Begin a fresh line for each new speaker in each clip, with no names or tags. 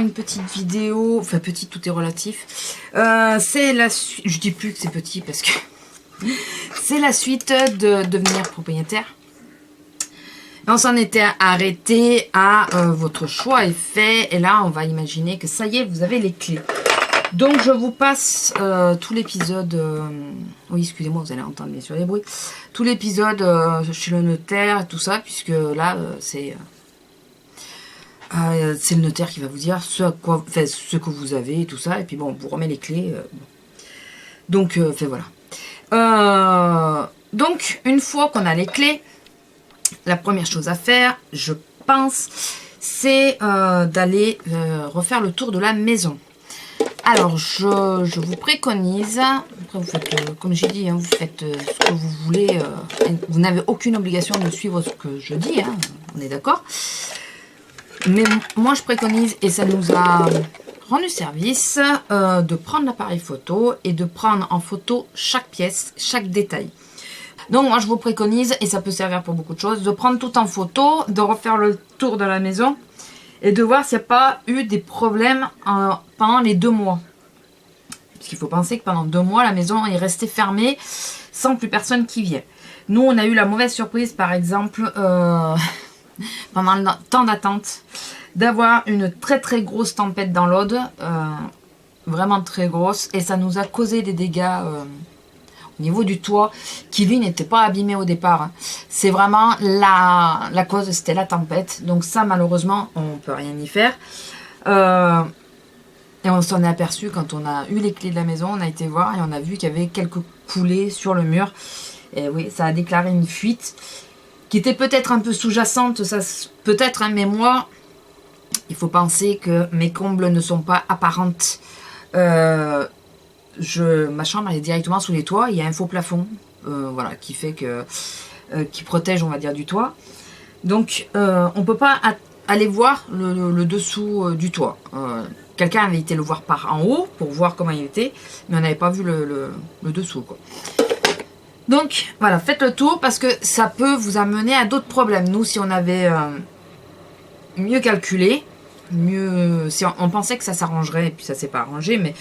une petite vidéo, enfin petite, tout est relatif. C'est la suite, je dis plus que c'est petit parce que c'est la suite de devenir propriétaire. On s'en était arrêté à votre choix est fait, et là on va imaginer que ça y est, vous avez les clés. Donc je vous passe tout l'épisode, oui excusez-moi, vous allez entendre bien sûr les bruits, tout l'épisode chez le notaire et tout ça, puisque là c'est le notaire qui va vous dire ce que vous avez et tout ça, et puis bon, on vous remet les clés. Donc voilà. Donc une fois qu'on a les clés, la première chose à faire, je pense, c'est d'aller refaire le tour de la maison. Alors, je vous préconise, après vous faites, comme j'ai dit, hein, vous faites ce que vous voulez, vous n'avez aucune obligation de suivre ce que je dis, hein, on est d'accord. Mais moi, je préconise, et ça nous a rendu service, de prendre l'appareil photo et de prendre en photo chaque pièce, chaque détail. Donc moi, je vous préconise, et ça peut servir pour beaucoup de choses, de prendre tout en photo, de refaire le tour de la maison, et de voir s'il n'y a pas eu des problèmes pendant les 2 mois. Parce qu'il faut penser que pendant 2 mois, la maison est restée fermée sans plus personne qui vienne. Nous, on a eu la mauvaise surprise, par exemple, pendant le temps d'attente, d'avoir une très très grosse tempête dans l'Aude. Vraiment très grosse. Et ça nous a causé des dégâts au niveau du toit, qui lui n'était pas abîmé au départ. C'est vraiment la cause, c'était la tempête. Donc ça, malheureusement, on peut rien y faire. Et on s'en est aperçu quand on a eu les clés de la maison, on a été voir et on a vu qu'il y avait quelques coulées sur le mur. Et oui, ça a déclaré une fuite qui était peut-être un peu sous-jacente, ça peut-être, hein, mais moi, il faut penser que mes combles ne sont pas apparentes. Ma chambre elle est directement sous les toits, il y a un faux plafond voilà, qui fait que qui protège, on va dire, du toit. Donc on peut pas aller voir le dessous du toit. Quelqu'un avait été le voir par en haut pour voir comment il était, mais on n'avait pas vu le dessous, quoi. Donc voilà, faites le tour parce que ça peut vous amener à d'autres problèmes. Nous, si on avait mieux calculé, si on pensait que ça s'arrangerait, et puis ça s'est pas arrangé, mais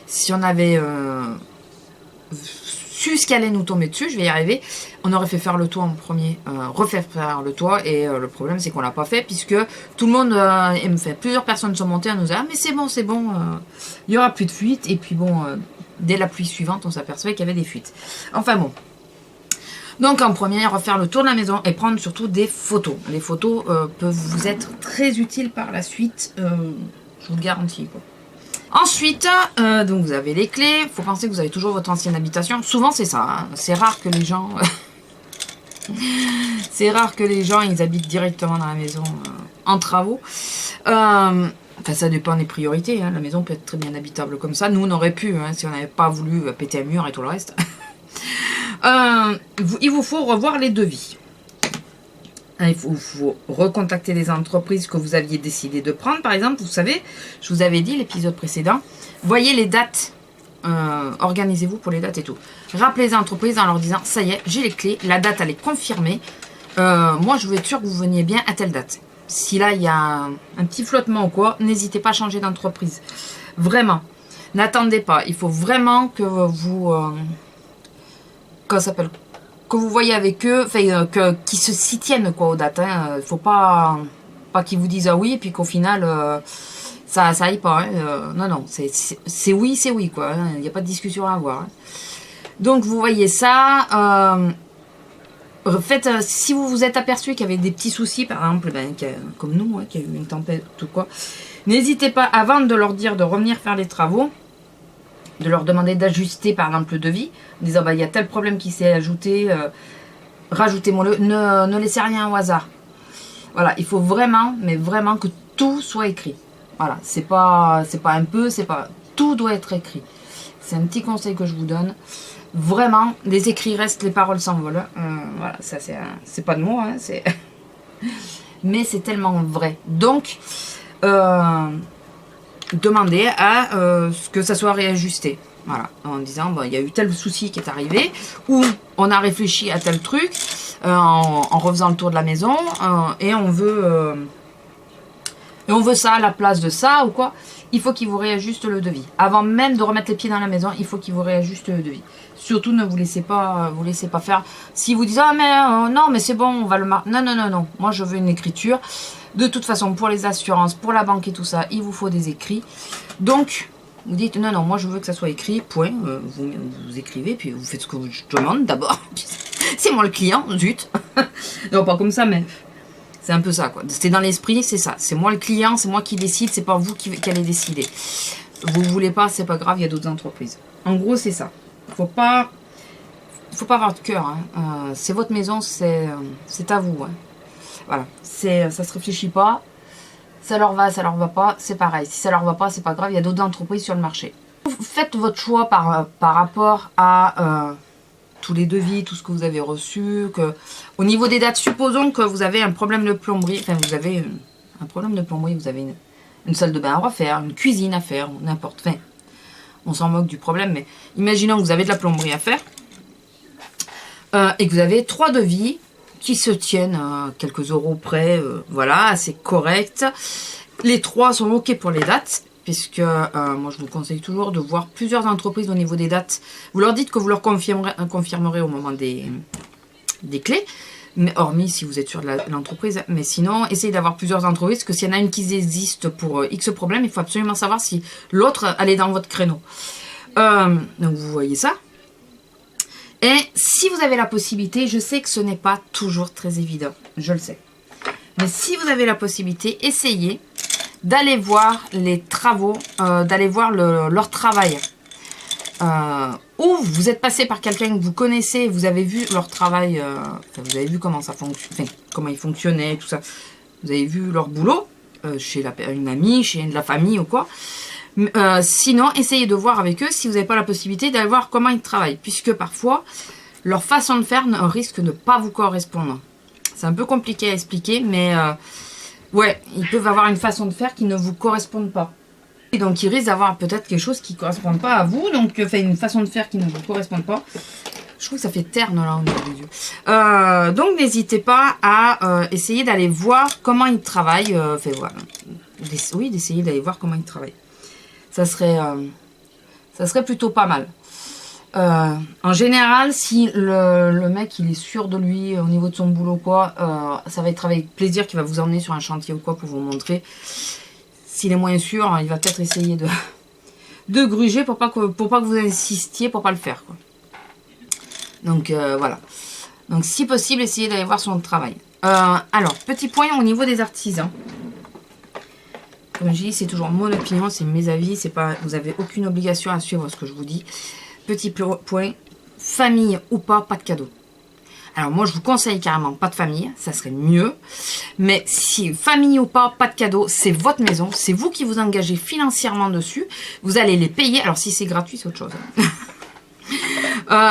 si on avait su ce qui allait nous tomber dessus, je vais y arriver, on aurait fait faire le toit en premier, refaire faire le toit, et le problème c'est qu'on l'a pas fait, puisque tout le monde, plusieurs personnes sont montées à nous dire ah mais c'est bon, il y aura plus de fuite, et puis bon, dès la pluie suivante on s'apercevait qu'il y avait des fuites. Enfin bon. Donc en premier, refaire le tour de la maison et prendre surtout des photos. Les photos peuvent vous être très utiles par la suite, je vous le garantis, quoi. Ensuite, donc vous avez les clés. Il faut penser que vous avez toujours votre ancienne habitation. Souvent c'est ça, hein. C'est rare que les gens ils habitent directement dans la maison en travaux. Enfin, ça dépend des priorités, hein. La maison peut être très bien habitable comme ça. Nous on aurait pu, hein, si on n'avait pas voulu péter un mur et tout le reste. Il vous faut revoir les devis. Il faut recontacter les entreprises que vous aviez décidé de prendre. Par exemple, vous savez, je vous avais dit l'épisode précédent, voyez les dates, organisez-vous pour les dates et tout. Rappelez les entreprises en leur disant, ça y est, j'ai les clés, la date elle est confirmée. Moi, je veux être sûr que vous veniez bien à telle date. Si là, il y a un petit flottement ou quoi, n'hésitez pas à changer d'entreprise. Vraiment, n'attendez pas. Il faut vraiment que vous... que vous voyez avec eux, enfin, qu'ils s'y tiennent quoi aux dates. Hein. Faut pas qu'ils vous disent ah oui et puis qu'au final ça aille pas. Hein. Non, c'est oui quoi. Il n'y a pas de discussion à avoir. Hein. Donc vous voyez ça. Faites, si vous vous êtes aperçu qu'il y avait des petits soucis, par exemple, comme nous, hein, qu'il y a eu une tempête ou quoi, n'hésitez pas avant de leur dire de revenir faire les travaux, de leur demander d'ajuster par exemple le devis, en disant bah il y a tel problème qui s'est ajouté, rajoutez-moi-le, ne laissez rien au hasard. Voilà, il faut vraiment, mais vraiment que tout soit écrit. Voilà, c'est pas un peu, tout doit être écrit. C'est un petit conseil que je vous donne. Vraiment, les écrits restent, les paroles s'envolent. Voilà, ça c'est pas de moi, hein, mais c'est tellement vrai. Donc demander à ce que ça soit réajusté. Voilà, en disant bon, il y a eu tel souci qui est arrivé, ou on a réfléchi à tel truc en refaisant le tour de la maison et on veut et on veut ça à la place de ça ou quoi, il faut qu'il vous réajuste le devis. Avant même de remettre les pieds dans la maison, il faut qu'il vous réajuste le devis. Surtout ne vous laissez pas faire. Si vous dites ah mais non mais c'est bon, on va le marquer. Non non non non, moi je veux une écriture. De toute façon pour les assurances, pour la banque et tout ça, il vous faut des écrits. Donc vous dites non non, moi je veux que ça soit écrit. Point. Vous écrivez puis vous faites ce que je demande d'abord. C'est moi le client, zut. Non pas comme ça mais c'est un peu ça quoi. C'est dans l'esprit, c'est ça. C'est moi le client, c'est moi qui décide, c'est pas vous qui allez décider. Vous voulez pas, c'est pas grave, il y a d'autres entreprises. En gros c'est ça. Faut pas avoir de cœur. Hein. C'est votre maison, c'est à vous. Hein. Voilà. Ça se réfléchit pas. Ça leur va pas, c'est pareil. Si ça leur va pas, c'est pas grave, il y a d'autres entreprises sur le marché. Faites votre choix par rapport à tous les devis, tout ce que vous avez reçu. Au niveau des dates, supposons que vous avez un problème de plomberie. Enfin, vous avez un problème de plomberie, vous avez une salle de bain à refaire, une cuisine à faire, n'importe. Enfin, on s'en moque du problème, mais imaginons que vous avez de la plomberie à faire et que vous avez 3 devis qui se tiennent à quelques euros près, voilà, c'est correct. Les 3 sont OK pour les dates, puisque moi je vous conseille toujours de voir plusieurs entreprises au niveau des dates. Vous leur dites que vous leur confirmerez au moment des clés, mais hormis si vous êtes sur l'entreprise. Mais sinon, essayez d'avoir plusieurs entreprises, parce que s'il y en a une qui désiste pour X problème, il faut absolument savoir si l'autre, elle est dans votre créneau. Donc vous voyez ça. Et si vous avez la possibilité, je sais que ce n'est pas toujours très évident, je le sais. Mais si vous avez la possibilité, essayez d'aller voir les travaux, d'aller voir leur travail. Ou vous êtes passé par quelqu'un que vous connaissez, vous avez vu leur travail, vous avez vu comment ça fonctionne, comment ils fonctionnaient, tout ça. Vous avez vu leur boulot, chez une amie, chez de la famille ou quoi. Sinon, essayez de voir avec eux si vous n'avez pas la possibilité d'aller voir comment ils travaillent. Puisque parfois, leur façon de faire risque de ne pas vous correspondre. C'est un peu compliqué à expliquer, mais ouais, ils peuvent avoir une façon de faire qui ne vous corresponde pas. Et donc, ils risquent d'avoir peut-être quelque chose qui ne correspond pas à vous. Donc, une façon de faire qui ne vous correspond pas. Je trouve que ça fait terne là au niveau des yeux. Donc, n'hésitez pas à essayer d'aller voir comment ils travaillent. Voilà. Oui, d'essayer d'aller voir comment ils travaillent. Ça serait plutôt pas mal. En général, si le mec il est sûr de lui au niveau de son boulot quoi, ça va être avec plaisir qu'il va vous emmener sur un chantier ou quoi pour vous montrer. S'il est moins sûr, il va peut-être essayer de gruger pour pas que vous insistiez pour pas le faire quoi. Donc voilà. Donc si possible, essayez d'aller voir son travail. Alors, petit point au niveau des artisans. Comme je dis, c'est toujours mon opinion, c'est mes avis, c'est pas, vous n'avez aucune obligation à suivre ce que je vous dis. Petit point, famille ou pas de cadeau. Alors moi je vous conseille carrément pas de famille, ça serait mieux. Mais si famille ou pas de cadeau, c'est votre maison, c'est vous qui vous engagez financièrement dessus. Vous allez les payer, alors si c'est gratuit c'est autre chose.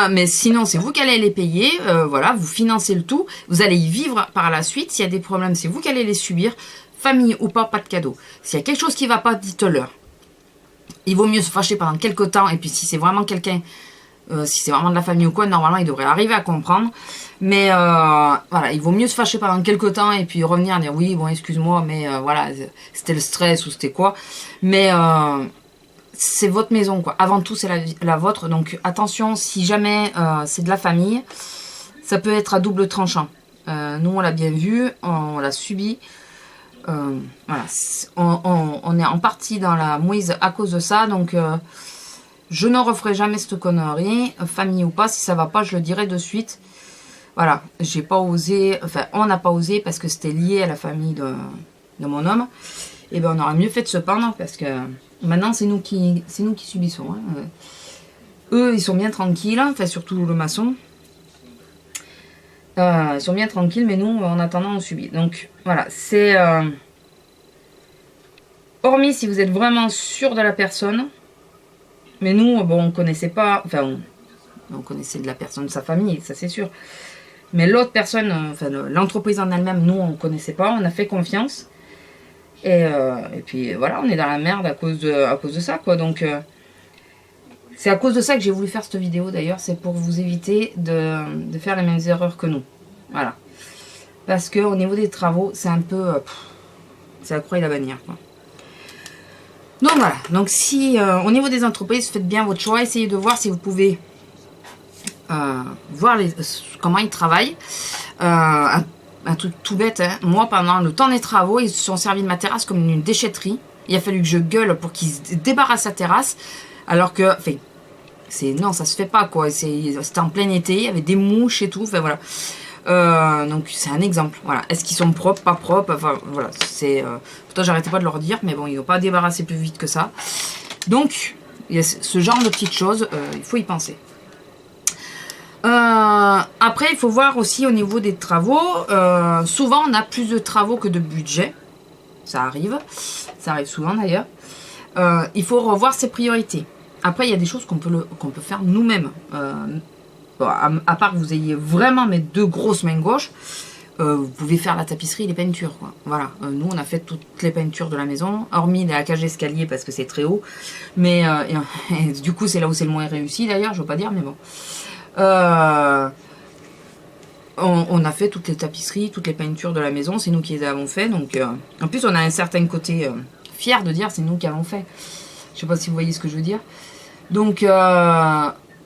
Mais sinon c'est vous qui allez les payer, voilà, vous financez le tout. Vous allez y vivre par la suite, s'il y a des problèmes c'est vous qui allez les subir. Famille ou pas de cadeau. S'il y a quelque chose qui ne va pas, dites-leur. Il vaut mieux se fâcher pendant quelques temps. Et puis si c'est vraiment quelqu'un, si c'est vraiment de la famille ou quoi, normalement il devrait arriver à comprendre. Mais voilà, il vaut mieux se fâcher pendant quelques temps et puis revenir et dire oui, bon excuse-moi, mais voilà, c'était le stress ou c'était quoi. Mais c'est votre maison quoi. Avant tout c'est la vôtre. Donc attention, si jamais c'est de la famille, ça peut être à double tranchant. Nous on l'a bien vu, on l'a subi. Voilà, on est en partie dans la mouise à cause de ça, donc je ne referai jamais cette connerie, famille ou pas, si ça va pas, je le dirai de suite. Voilà, j'ai pas osé, enfin, on n'a pas osé parce que c'était lié à la famille de mon homme. Et ben, on aurait mieux fait de se pendre parce que maintenant, c'est nous qui subissons. Hein. Eux, ils sont bien tranquilles, enfin, surtout le maçon. Ils sont bien tranquilles, mais nous, en attendant, on subit. Donc, voilà, c'est... hormis si vous êtes vraiment sûr de la personne, mais nous, bon, on connaissait pas... Enfin, on connaissait de la personne, de sa famille, ça c'est sûr. Mais l'autre personne, enfin, l'entreprise en elle-même, nous, on connaissait pas, on a fait confiance. Et puis, voilà, on est dans la merde à cause de ça, quoi. Donc... c'est à cause de ça que j'ai voulu faire cette vidéo d'ailleurs, c'est pour vous éviter de faire les mêmes erreurs que nous. Voilà. Parce que au niveau des travaux, c'est un peu... C'est la croix et la bannière, quoi. Donc voilà, donc si au niveau des entreprises, faites bien votre choix, essayez de voir si vous pouvez voir comment ils travaillent. Un truc tout bête, hein. Moi pendant le temps des travaux, ils se sont servis de ma terrasse comme une déchetterie. Il a fallu que je gueule pour qu'ils se débarrassent la terrasse, alors que, enfin, non, ça se fait pas, quoi. C'était en plein été, il y avait des mouches et tout, enfin voilà. Donc c'est un exemple, voilà. Est-ce qu'ils sont propres, pas propres, enfin voilà, c'est... pourtant j'arrêtais pas de leur dire, mais bon, ils n'ont pas débarrassé plus vite que ça. Donc, il y a ce genre de petites choses, il faut y penser. Après, il faut voir aussi au niveau des travaux, souvent on a plus de travaux que de budget, ça arrive souvent d'ailleurs. Il faut revoir ses priorités. Après, il y a des choses qu'on peut faire nous-mêmes. Bon, à part que vous ayez vraiment mes 2 grosses mains gauches, vous pouvez faire la tapisserie et les peintures, quoi. Voilà, nous on a fait toutes les peintures de la maison, hormis la cage d'escalier parce que c'est très haut. Mais et du coup, c'est là où c'est le moins réussi d'ailleurs, je veux pas dire, mais bon. On a fait toutes les tapisseries, toutes les peintures de la maison, c'est nous qui les avons fait. Donc, en plus, on a un certain côté fier de dire c'est nous qui avons fait. Je sais pas si vous voyez ce que je veux dire. Donc,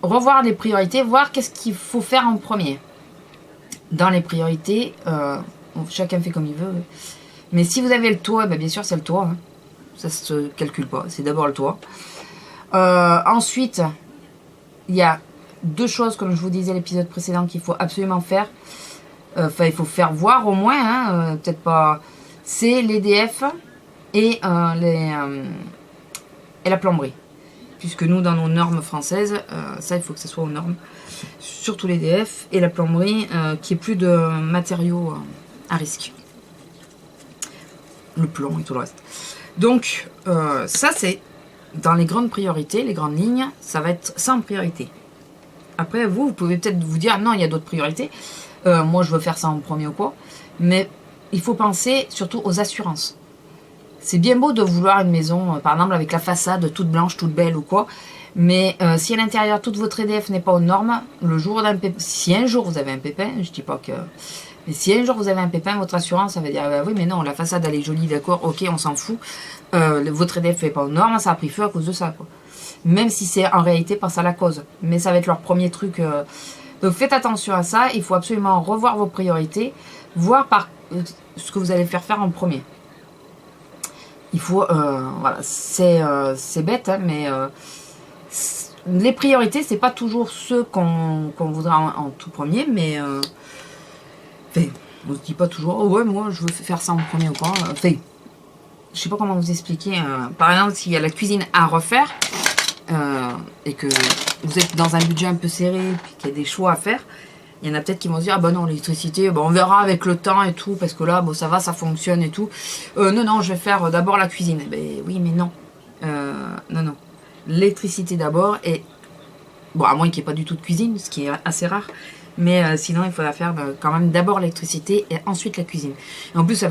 revoir les priorités, voir qu'est-ce qu'il faut faire en premier. Dans les priorités, chacun fait comme il veut. Mais si vous avez le toit, bien sûr c'est le toit. Hein. Ça se calcule pas, c'est d'abord le toit. Ensuite, il y a 2 choses, comme je vous disais l'épisode précédent, qu'il faut absolument faire. Enfin, il faut faire voir au moins, hein, peut-être pas. C'est l'EDF et la plomberie. Puisque nous, dans nos normes françaises, ça, il faut que ça soit aux normes. Surtout l'EDF et la plomberie, qui est plus de matériaux à risque. Le plomb et tout le reste. Donc, ça, c'est dans les grandes priorités, les grandes lignes, ça va être sans priorité. Après, vous pouvez peut-être vous dire, non, il y a d'autres priorités. Moi, je veux faire ça en premier ou quoi. Mais il faut penser surtout aux assurances. C'est bien beau de vouloir une maison, par exemple, avec la façade toute blanche, toute belle ou quoi. Mais si à l'intérieur, toute votre EDF n'est pas aux normes, le jour d'un pépin, si un jour vous avez un pépin, je dis pas que... Mais si un jour vous avez un pépin, votre assurance, ça va dire, oui, mais non, la façade, elle est jolie, d'accord, ok, on s'en fout. Votre EDF n'est pas aux normes, ça a pris feu à cause de ça, quoi. Même si c'est en réalité pas ça la cause. Mais ça va être leur premier truc. Donc faites attention à ça. Il faut absolument revoir vos priorités. Voir par ce que vous allez faire en premier. Il faut... voilà, c'est bête, hein, mais... les priorités, c'est pas toujours ceux qu'on voudra en tout premier. Mais... enfin, on se dit pas toujours... Oh ouais, moi, je veux faire ça en premier ou quoi. Enfin, je sais pas comment vous expliquer. Par exemple, s'il y a la cuisine à refaire... et que vous êtes dans un budget un peu serré puis qu'il y a des choix à faire, il y en a peut-être qui vont se dire ah ben non, l'électricité, on verra avec le temps et tout, parce que là bon ça va, ça fonctionne et tout. Non, je vais faire d'abord la cuisine. Oui, mais non. Non. L'électricité d'abord, et bon, à moins qu'il n'y ait pas du tout de cuisine, ce qui est assez rare. Mais sinon, il faudra faire quand même d'abord l'électricité et ensuite la cuisine. Et en plus,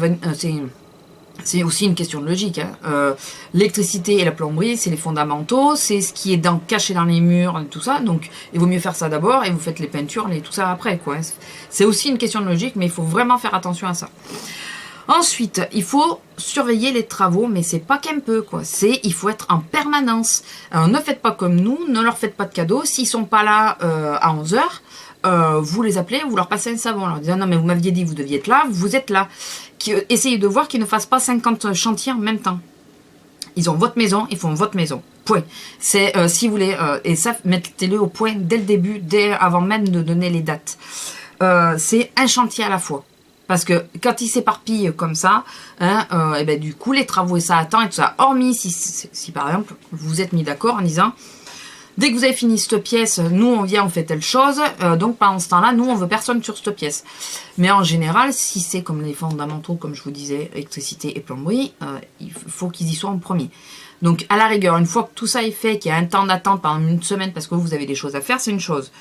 c'est aussi une question de logique. Hein. L'électricité et la plomberie, c'est les fondamentaux, c'est ce qui est caché dans les murs, tout ça. Donc, il vaut mieux faire ça d'abord et vous faites les peintures, tout ça après, quoi. C'est aussi une question de logique, mais il faut vraiment faire attention à ça. Ensuite, il faut surveiller les travaux, mais c'est pas qu'un peu, quoi. Il faut être en permanence. Alors, ne faites pas comme nous, ne leur faites pas de cadeaux. S'ils sont pas là à 11h, vous les appelez, vous leur passez un savon, en leur disant non mais vous m'aviez dit que vous deviez être là, vous êtes là. Essayez de voir qu'ils ne fassent pas 50 chantiers en même temps. Ils ont votre maison, ils font votre maison. Point. C'est si vous voulez, et ça mettez-le au point dès le début, avant même de donner les dates. C'est un chantier à la fois. Parce que quand ils s'éparpillent comme ça, hein, et ben du coup les travaux et ça attend et tout ça. Hormis si par exemple vous vous êtes mis d'accord en disant dès que vous avez fini cette pièce, nous on vient, on fait telle chose, donc pendant ce temps-là, nous on veut personne sur cette pièce. Mais en général, si c'est comme les fondamentaux, comme je vous disais, électricité et plomberie, il faut qu'ils y soient en premier. Donc à la rigueur, une fois que tout ça est fait, qu'il y a un temps d'attente pendant une semaine parce que vous avez des choses à faire, c'est une chose.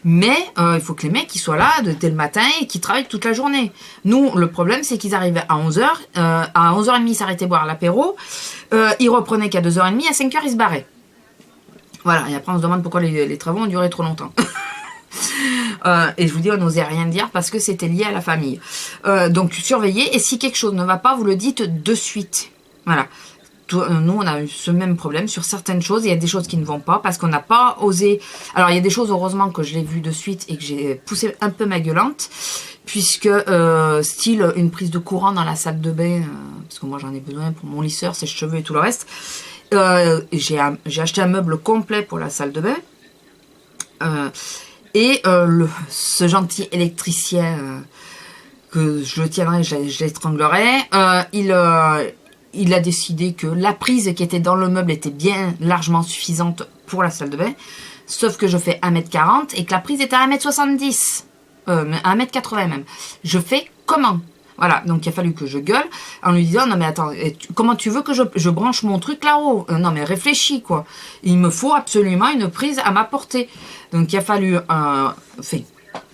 Mais il faut que les mecs ils soient là dès le matin et qu'ils travaillent toute la journée. Nous, le problème c'est qu'ils arrivaient à 11h, à 11h30 ils s'arrêtaient boire l'apéro, ils reprenaient qu'à 2h30, à 5h ils se barraient. Voilà, et après on se demande pourquoi les travaux ont duré trop longtemps.
Et je vous dis, on n'osait rien dire parce que c'était lié à la famille. Donc surveillez, et si quelque chose ne va pas, vous le dites de suite. Voilà. Nous, on a eu ce même problème sur certaines choses. Il y a des choses qui ne vont pas parce qu'on n'a pas osé. Alors, il y a des choses, heureusement, que je l'ai vu de suite et que j'ai poussé un peu ma gueulante. Puisque, style, une prise de courant dans la salle de bain, parce que moi, j'en ai besoin pour mon lisseur, sèche-cheveux et tout le reste. J'ai acheté un meuble complet pour la salle de bain. Ce gentil électricien, que je le tiendrai, je l'étranglerai, il a décidé que la prise qui était dans le meuble était bien largement suffisante pour la salle de bain, sauf que je fais 1m40 et que la prise était à 1m70, 1m80 même. Je fais comment? Voilà, donc il a fallu que je gueule en lui disant, non mais attends, comment tu veux que je branche mon truc là-haut? Non mais réfléchis quoi, il me faut absolument une prise à ma portée. Donc il a fallu,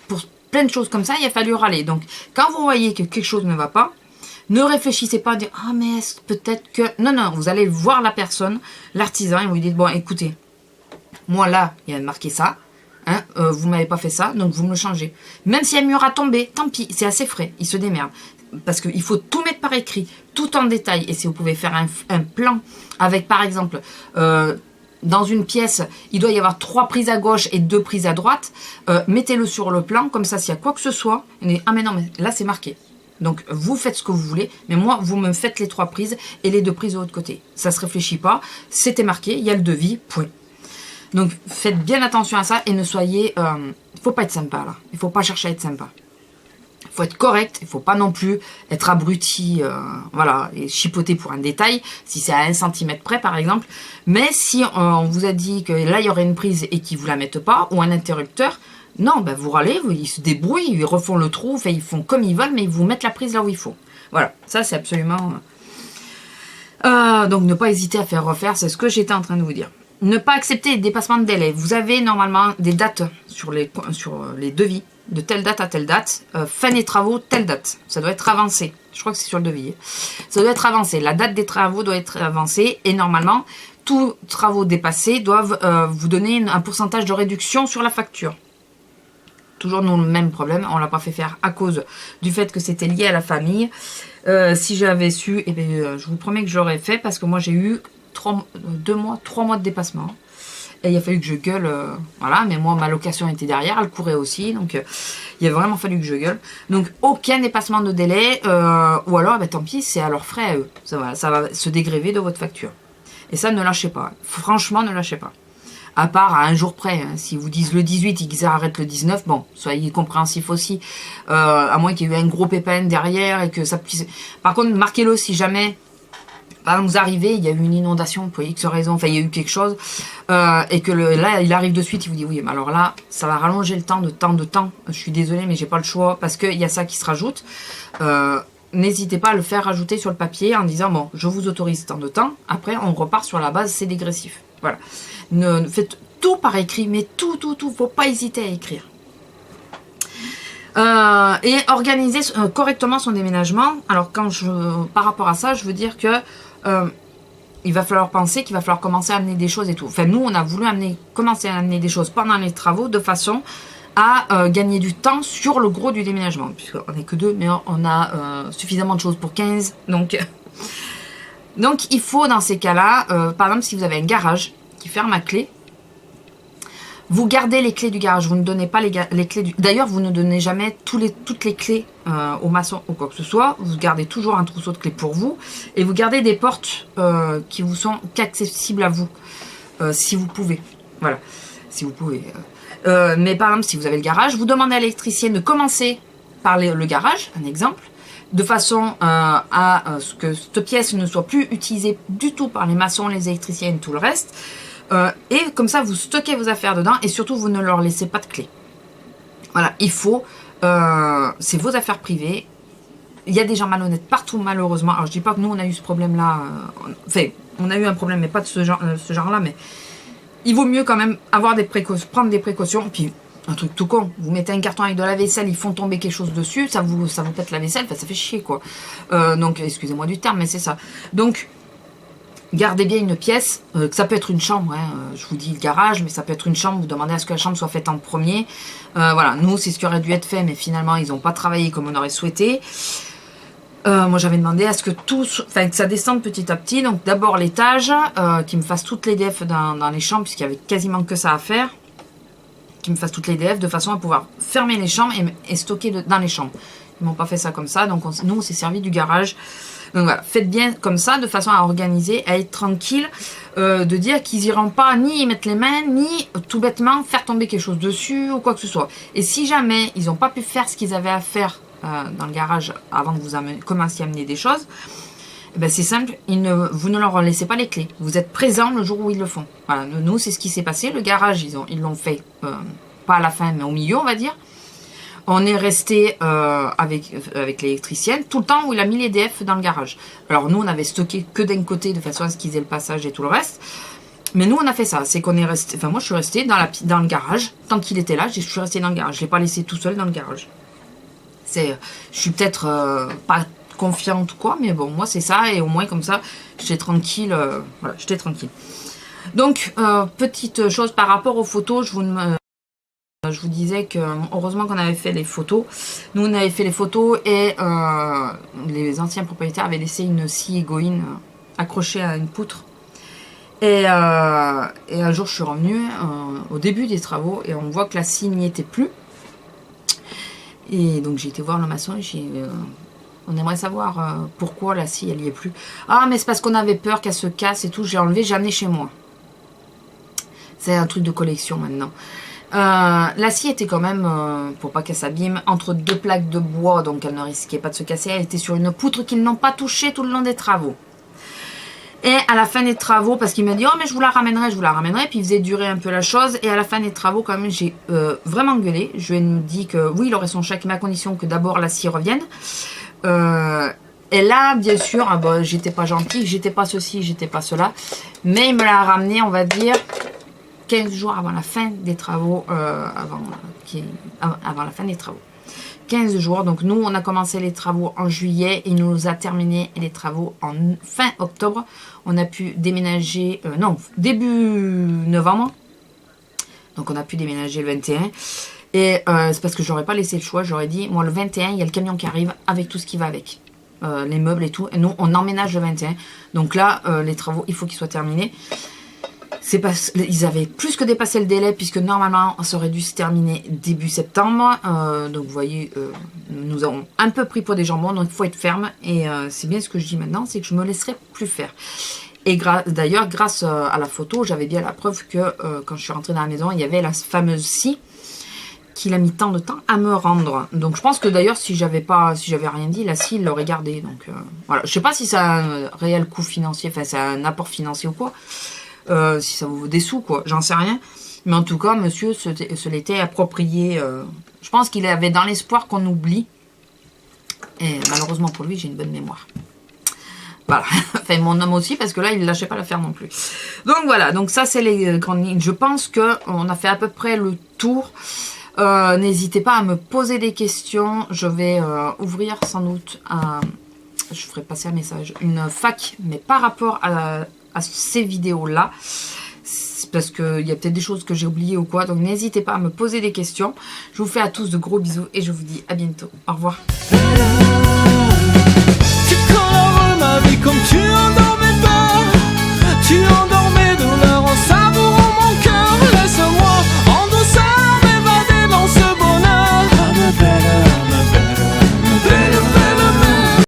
pour plein de choses comme ça, il a fallu râler. Donc quand vous voyez que quelque chose ne va pas, ne réfléchissez pas à dire « Ah, mais est-ce peut-être que... » Non, non, vous allez voir la personne, l'artisan, et vous lui dites « Bon, écoutez, moi là, il y a marqué ça, hein, vous m'avez pas fait ça, donc vous me le changez. » Même si un mur a tombé, tant pis, c'est assez frais, il se démerde. Parce qu'il faut tout mettre par écrit, tout en détail. Et si vous pouvez faire un plan avec, par exemple, dans une pièce, il doit y avoir 3 prises à gauche et 2 prises à droite, mettez-le sur le plan, comme ça, s'il y a quoi que ce soit, on dit « Ah, mais non, mais là, c'est marqué. » Donc, vous faites ce que vous voulez, mais moi, vous me faites les 3 prises et les 2 prises de l'autre côté. Ça ne se réfléchit pas, c'était marqué, il y a le devis, point. Donc, faites bien attention à ça et ne soyez... il ne faut pas être sympa, là. Il ne faut pas chercher à être sympa. Il faut être correct, il ne faut pas non plus être abruti, voilà, et chipoter pour un détail, si c'est à 1 cm près, par exemple. Mais si on vous a dit que là, il y aurait une prise et qu'ils ne vous la mettent pas, ou un interrupteur... Non, ben vous râlez, ils se débrouillent, ils refont le trou, enfin, ils font comme ils veulent, mais ils vous mettent la prise là où il faut. Voilà, ça c'est absolument... donc ne pas hésiter à faire refaire, c'est ce que j'étais en train de vous dire. Ne pas accepter les dépassements de délai. Vous avez normalement des dates sur les devis, de telle date à telle date, fin des travaux, telle date. Ça doit être avancé, je crois que c'est sur le devis. Ça doit être avancé, la date des travaux doit être avancée, et normalement, tous travaux dépassés doivent vous donner un pourcentage de réduction sur la facture. Toujours nous le même problème, on ne l'a pas fait faire à cause du fait que c'était lié à la famille. Si j'avais su, eh bien, je vous promets que je l'aurais fait parce que moi j'ai eu 3 mois de dépassement. Et il a fallu que je gueule, voilà, mais moi ma location était derrière, elle courait aussi, donc il a vraiment fallu que je gueule. Donc aucun dépassement de délai, ou alors ben, tant pis, c'est à leurs frais à eux. Ça va se dégréver de votre facture. Et ça, ne lâchez pas, franchement ne lâchez pas. À part à un jour près, hein. Si vous disent le 18 et qu'ils arrêtent le 19, bon, soyez compréhensifs aussi, à moins qu'il y ait eu un gros pépin derrière et que ça puisse... Par contre, marquez-le si jamais, par exemple, vous arrivez, il y a eu une inondation pour X raison, enfin il y a eu quelque chose, et que là, il arrive de suite, il vous dit oui, mais alors là, ça va rallonger le temps de temps, je suis désolée, mais j'ai pas le choix, parce qu'il y a ça qui se rajoute. N'hésitez pas à le faire rajouter sur le papier en disant, bon, je vous autorise tant de temps, après on repart sur la base, c'est dégressif. Voilà. Faites tout par écrit, mais tout, faut pas hésiter à écrire. Et organiser correctement son déménagement. Alors, par rapport à ça, je veux dire que il va falloir penser qu'il va falloir commencer à amener des choses et tout. Enfin, nous, on a voulu commencer à amener des choses pendant les travaux de façon à gagner du temps sur le gros du déménagement. Puisqu'on n'est que 2, mais on a suffisamment de choses pour 15. Donc, il faut, dans ces cas-là, par exemple, si vous avez un garage qui ferme à clé, vous gardez les clés du garage, vous ne donnez pas les clés du... D'ailleurs, vous ne donnez jamais toutes les clés au maçon ou quoi que ce soit, vous gardez toujours un trousseau de clés pour vous, et vous gardez des portes qui vous sont qu'accessibles à vous, si vous pouvez, voilà, si vous pouvez. Mais par exemple, si vous avez le garage, vous demandez à l'électricien de commencer par le garage, un exemple, de façon à ce que cette pièce ne soit plus utilisée du tout par les maçons, les électriciens et tout le reste. Et comme ça, vous stockez vos affaires dedans et surtout, vous ne leur laissez pas de clé. Voilà, il faut... c'est vos affaires privées. Il y a des gens malhonnêtes partout, malheureusement. Alors, je dis pas que nous, on a eu ce problème-là. Enfin, on a eu un problème, mais pas de ce genre-là. Mais il vaut mieux quand même avoir prendre des précautions. Puis, un truc tout con, vous mettez un carton avec de la vaisselle, ils font tomber quelque chose dessus, ça vous pète la vaisselle, enfin, ça fait chier, quoi. Donc, excusez-moi du terme, mais c'est ça. Donc,
gardez bien une pièce, que ça peut être une chambre, hein, je vous dis le garage, mais ça peut être une chambre, vous demandez à ce que la chambre soit faite en premier. Voilà, nous c'est ce qui aurait dû être fait, mais finalement ils n'ont pas travaillé comme on aurait souhaité. Moi j'avais demandé à ce que tout, enfin que ça descende petit à petit, donc d'abord l'étage, qui me fasse toutes les DF dans les chambres, puisqu'il y avait quasiment que ça à faire, qui me fasse toutes les DF de façon à pouvoir fermer les chambres et stocker dans les chambres. Ils m'ont pas fait ça comme ça, donc nous on s'est servi du garage. Donc voilà, faites bien comme ça, de façon à organiser, à être tranquille, de dire qu'ils iront pas ni y mettre les mains, ni tout bêtement faire tomber quelque chose dessus ou quoi que ce soit. Et si jamais ils n'ont pas pu faire ce qu'ils avaient à faire dans le garage avant que vous commenciez à amener des choses, ben c'est simple, vous ne leur laissez pas les clés. Vous êtes présent le jour où ils le font. Voilà, nous c'est ce qui s'est passé. Le garage, ils l'ont fait, pas à la fin, mais au milieu, on va dire. On est resté avec l'électricienne tout le temps où il a mis les DF dans le garage. Alors nous, on avait stocké que d'un côté de façon à ce qu'ils aient le passage et tout le reste. Mais nous, on a fait ça. C'est qu'on est resté. Enfin, moi, je suis restée dans le garage. Tant qu'il était là, je suis restée dans le garage. Je ne l'ai pas laissé tout seul dans le garage. Je suis peut-être pas confiante ou quoi, mais bon, moi, c'est ça. Et au moins, comme ça, j'étais tranquille. Voilà, j'étais tranquille. Donc, petite chose par rapport aux photos, je vous disais que heureusement qu'on avait fait les photos. Nous on avait fait les photos et les anciens propriétaires avaient laissé une scie égoïne accrochée à une poutre. Et un jour je suis revenue au début des travaux et on voit que la scie n'y était plus. Et donc j'ai été voir le maçon et on aimerait savoir pourquoi la scie elle n'y est plus. Ah mais c'est parce qu'on avait peur qu'elle se casse et tout. J'ai enlevé, j'ai amené chez moi. C'est un truc de collection maintenant. La scie était quand même, pour pas qu'elle s'abîme, entre deux plaques de bois, donc elle ne risquait pas de se casser. Elle était sur une poutre qu'ils n'ont pas touchée tout le long des travaux. Et à la fin des travaux, parce qu'il m'a dit « Oh mais je vous la ramènerai », puis il faisait durer un peu la chose. Et à la fin des travaux, quand même, j'ai vraiment gueulé. Je lui ai dit que oui, il aurait son chèque, mais à condition que d'abord la scie revienne. Et là, bien sûr, ah bah, j'étais pas gentille, j'étais pas ceci, j'étais pas cela. Mais il me l'a ramené, on va dire... 15 jours avant la fin des travaux, avant la fin des travaux. 15 jours, donc nous on a commencé les travaux en juillet et il nous a terminé les travaux en fin octobre. On a pu déménager, début novembre. Donc on a pu déménager le 21. Et c'est parce que j'aurais pas laissé le choix, j'aurais dit, moi le 21, il y a le camion qui arrive avec tout ce qui va avec. Les meubles et tout. Et nous on emménage le 21. Donc là, les travaux, il faut qu'ils soient terminés. Ils avaient plus que dépassé le délai puisque normalement ça aurait dû se terminer début septembre. Donc vous voyez, nous avons un peu pris pour des jambons, donc il faut être ferme. Et c'est bien ce que je dis maintenant, c'est que je me laisserai plus faire. Et d'ailleurs, grâce à la photo, j'avais bien la preuve que quand je suis rentrée dans la maison, il y avait la fameuse scie qu'il a mis tant de temps à me rendre. Donc je pense que d'ailleurs si j'avais rien dit, la scie il l'aurait gardée. Donc voilà, je sais pas si ça a un réel coût financier, enfin c'est un apport financier ou quoi. Si ça vous vaut des sous quoi, j'en sais rien, mais en tout cas monsieur se l'était approprié. Je pense qu'il avait dans l'espoir qu'on oublie, et malheureusement pour lui j'ai une bonne mémoire, voilà. Enfin mon homme aussi, parce que là il ne lâchait pas l'affaire non plus. Donc voilà, donc ça c'est les grandes lignes. Je pense que on a fait à peu près le tour. N'hésitez pas à me poser des questions. Je vais ouvrir sans doute je ferai passer un message, une fac, mais par rapport à ces vidéos là, parce qu'il y a peut-être des choses que j'ai oubliées ou quoi, donc n'hésitez pas à me poser des questions. Je vous fais à tous de gros bisous et je vous dis à bientôt, au revoir. Tu colores ma vie comme tu en